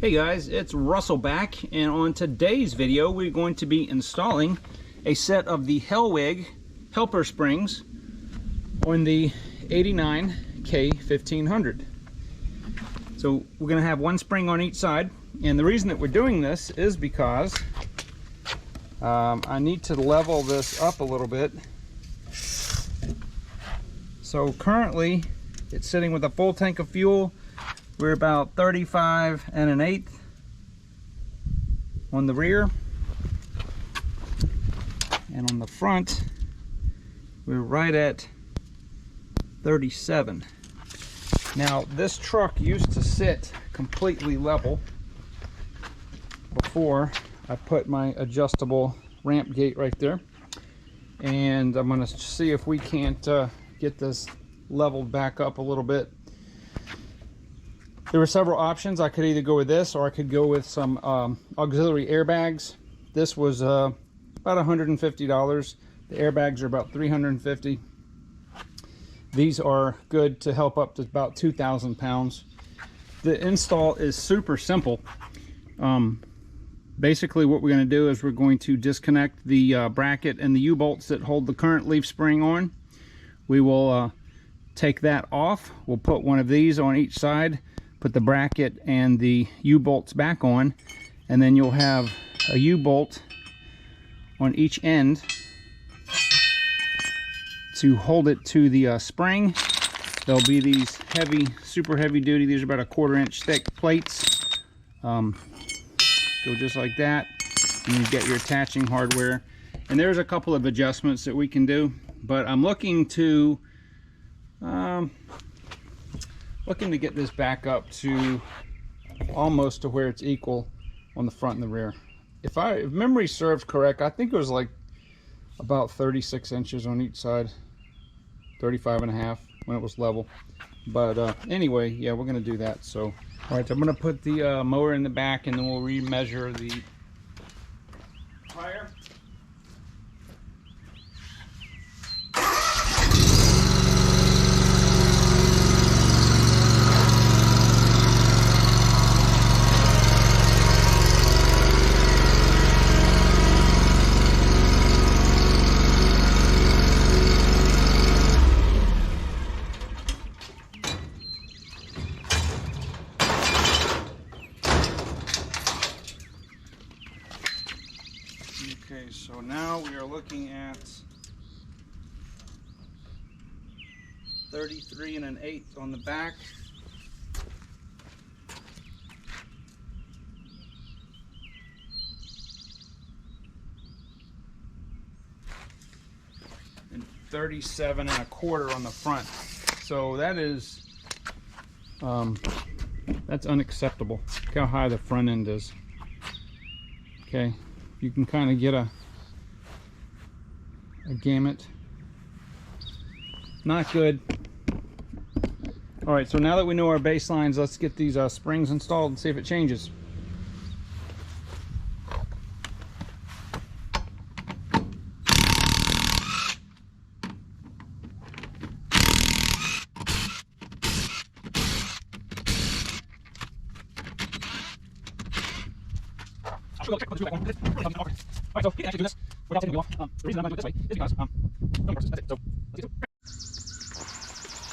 Hey guys, it's Russell back, and on today's video we're going to be installing a set of the Hellwig helper springs on the 89 K1500. So we're going to have one spring on each side, and the reason that we're doing this is because I need to level this up a little bit. So currently it's sitting with a full tank of fuel. We're about 35 1/8 on the rear, and on the front we're right at 37. Now this truck used to sit completely level before I put my adjustable ramp gate right there, and I'm going to see if we can't get this leveled back up a little bit. There were several options. I could either go with this, or I could go with some auxiliary airbags. This was about $150. The airbags are about $350. These are good to help up to about 2,000 pounds. The install is super simple. Basically what we're going to do is we're going to disconnect the bracket and the U-bolts that hold the current leaf spring on. We will take that off. We'll put one of these on each side, put the bracket and the U-bolts back on, and then you'll have a U-bolt on each end to hold it to the spring. There'll be these heavy, super heavy duty, these are about a 1/4 inch thick plates. Go just like that, and you get your attaching hardware. And there's a couple of adjustments that we can do, but I'm looking to get this back up to almost to where it's equal on the front and the rear. If memory serves correct, I think it was like about 36 inches on each side, 35 1/2 when it was level. But anyway, yeah, we're going to do that. So all right, so I'm going to put the mower in the back, and then we'll remeasure the tire. Okay, so now we are looking at 33 1/8 on the back. And 37 1/4 on the front. So that is, that's unacceptable. Look how high the front end is. Okay. You can kind of get a gamut. Not good. All right, so now that we know our baselines, let's get these springs installed and see if it changes. Alright, so you can actually do this without taking the wheel off. The reason I'm going to do it this way is because that's it. So let's get it.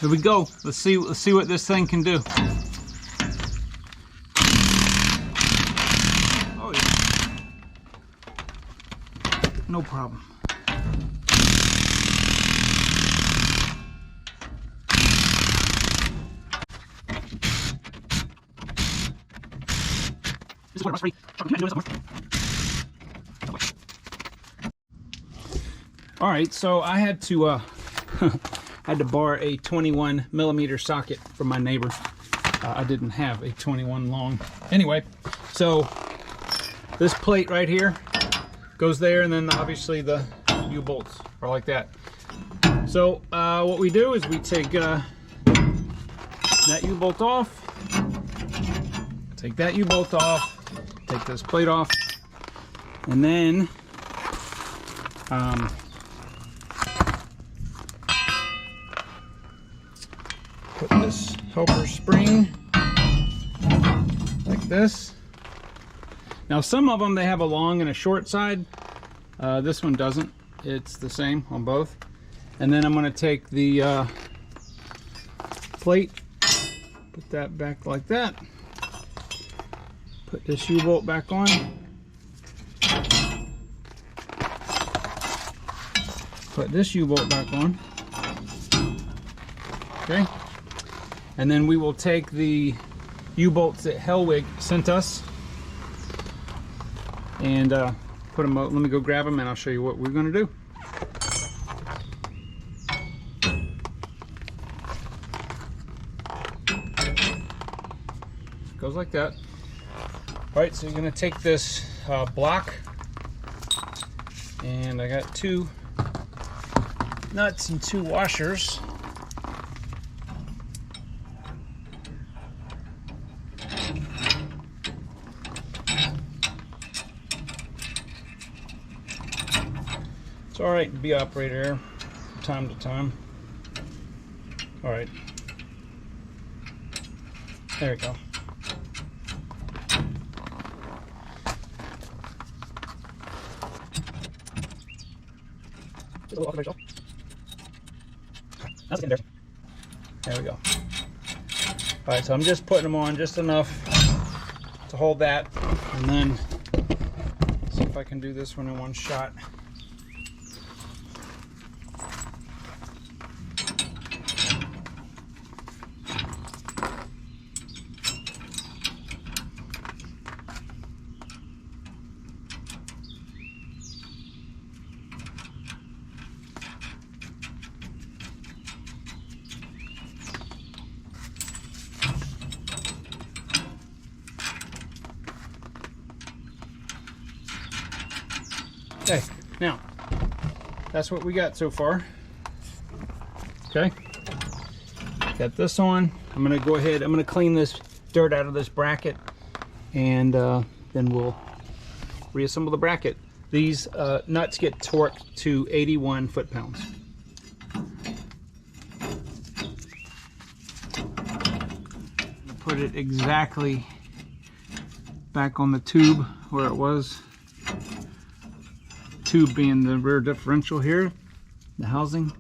Here we go. Let's see what this thing can do. Oh yeah. No problem. This is what it runs free. All right, so I had to borrow a 21 millimeter socket from my neighbor. I didn't have a 21 long. Anyway, so this plate right here goes there, and then obviously the U-bolts are like that. So what we do is we take that U-bolt off, take that U-bolt off, take this plate off, and then put this helper spring like this. Now some of them, they have a long and a short side. This one doesn't. It's the same on both. And then I'm going to take the plate, put that back like that, put this U-bolt back on, put this U-bolt back on. Okay, and then we will take the U-bolts that Hellwig sent us and put them out. Let me go grab them and I'll show you what we're going to do. Goes like that. All right, so you're going to take this block, and I got 2 nuts and 2 washers. It's all right to be operator here from time to time. All right, there we go. Just a little off the there. There we go. All right, so I'm just putting them on just enough to hold that, and then see if I can do this one in one shot. Okay, now that's what we got so far. Okay, got this on. I'm gonna go ahead, I'm gonna clean this dirt out of this bracket, and then we'll reassemble the bracket. These nuts get torqued to 81 foot-pounds. Put it exactly back on the tube where it was. Tube being the rear differential here, the housing.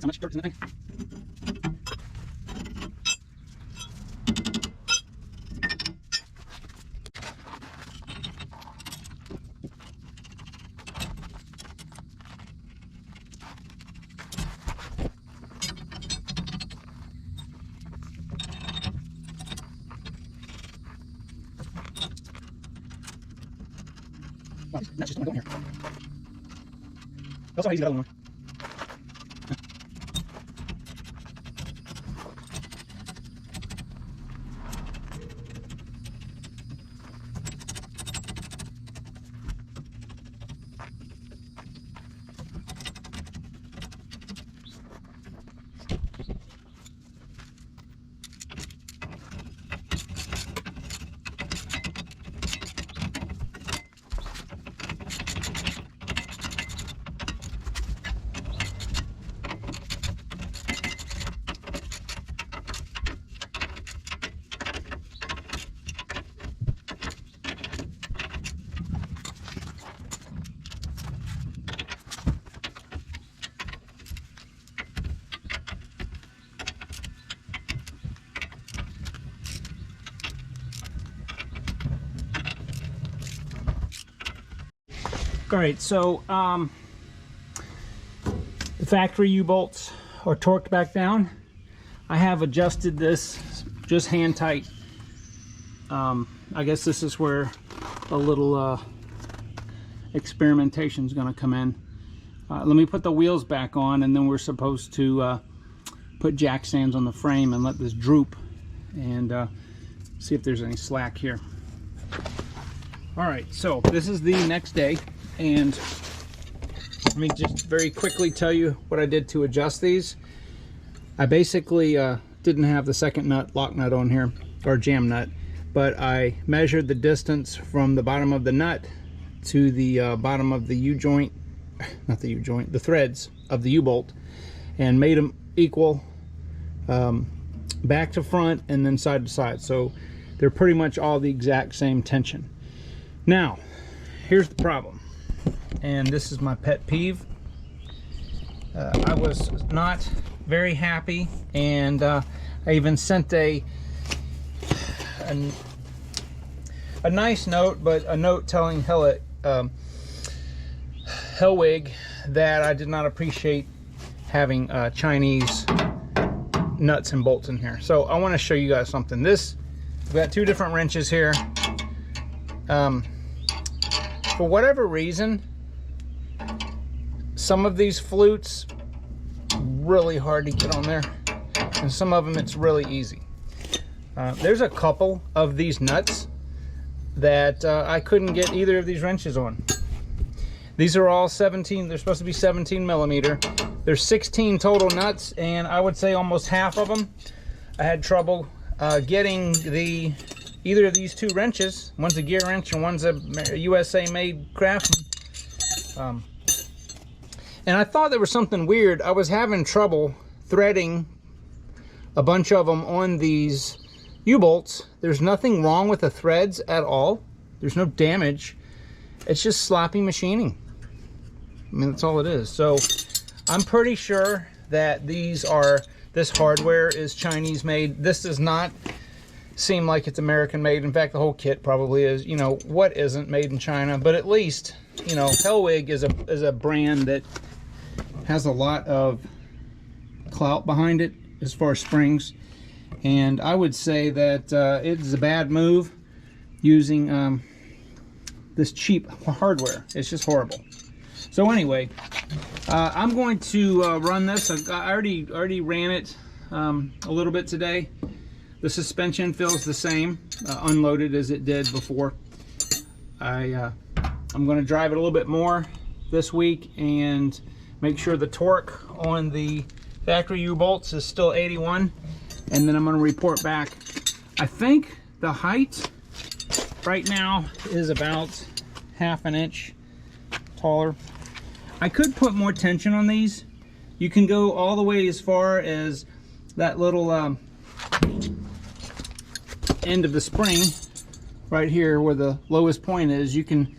How much dirt's in the thing? Wow, that's just going to go in here. That's how easy that other one. All right, so the factory U-bolts are torqued back down. I have adjusted this just hand tight. I guess this is where a little experimentation is going to come in. Let me put the wheels back on, and then we're supposed to put jack stands on the frame and let this droop and see if there's any slack here. All right, so this is the next day, and let me just very quickly tell you what I did to adjust these. I basically didn't have the second nut, lock nut on here, or jam nut, but I measured the distance from the bottom of the nut to the bottom of the U-joint, not the U-joint, the threads of the U-bolt, and made them equal back to front and then side to side. So they're pretty much all the exact same tension. Now, here's the problem, and this is my pet peeve. I was not very happy, and I even sent a nice note, but a note telling Hellwig that I did not appreciate having Chinese nuts and bolts in here. So I want to show you guys something. We've got two different wrenches here. For whatever reason, some of these flutes really hard to get on there, and some of them it's really easy. There's a couple of these nuts that I couldn't get either of these wrenches on. These are all 17, they're supposed to be 17 millimeter. There's 16 total nuts, and I would say almost half of them I had trouble getting either of these two wrenches. One's a gear wrench and one's a USA made Craftsman. And I thought there was something weird. I was having trouble threading a bunch of them on these U-bolts. There's nothing wrong with the threads at all. There's no damage. It's just sloppy machining. I mean, that's all it is. So I'm pretty sure that this hardware is Chinese made. This does not seem like it's American made. In fact, the whole kit probably is. You know, what isn't made in China? But at least, you know, Hellwig is a brand that has a lot of clout behind it as far as springs. And I would say that it is a bad move using this cheap hardware. It's just horrible. So anyway, I'm going to run this. I already ran it a little bit today. The suspension feels the same, unloaded as it did before. I'm going to drive it a little bit more this week and make sure the torque on the factory U-bolts is still 81, and then I'm going to report back. I think the height right now is about half an inch taller. I could put more tension on these. You can go all the way as far as that little end of the spring right here where the lowest point is. You can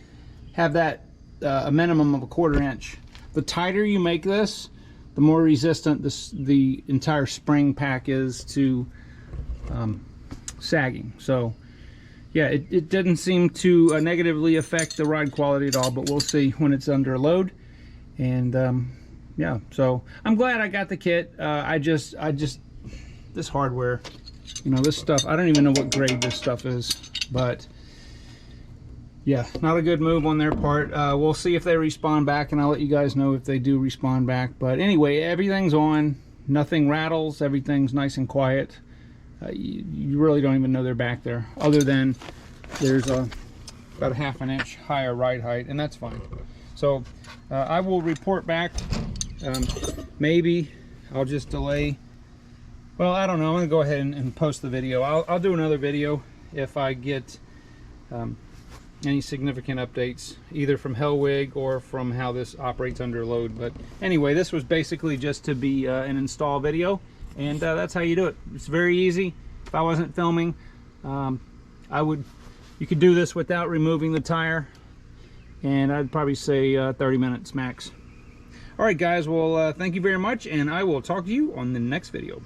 have that a minimum of 1/4 inch. The tighter you make this, the more resistant the entire spring pack is to sagging. So yeah, it didn't seem to negatively affect the ride quality at all, but we'll see when it's under load. And yeah, so I'm glad I got the kit. I just this hardware, you know, this stuff, I don't even know what grade this stuff is, but yeah, not a good move on their part. We'll see if they respond back, and I'll let you guys know if they do respond back. But anyway, everything's on, nothing rattles, everything's nice and quiet. You really don't even know they're back there, other than there's about a ½ inch higher ride height, and that's fine. So I will report back. Maybe I'll just delay. Well, I don't know. I'm gonna go ahead and post the video. I'll do another video if I get any significant updates, either from Hellwig or from how this operates under load. But anyway, this was basically just to be an install video, and that's how you do it. It's very easy. If I wasn't filming, you could do this without removing the tire, and I'd probably say 30 minutes max. All right, guys. Well, thank you very much, and I will talk to you on the next video.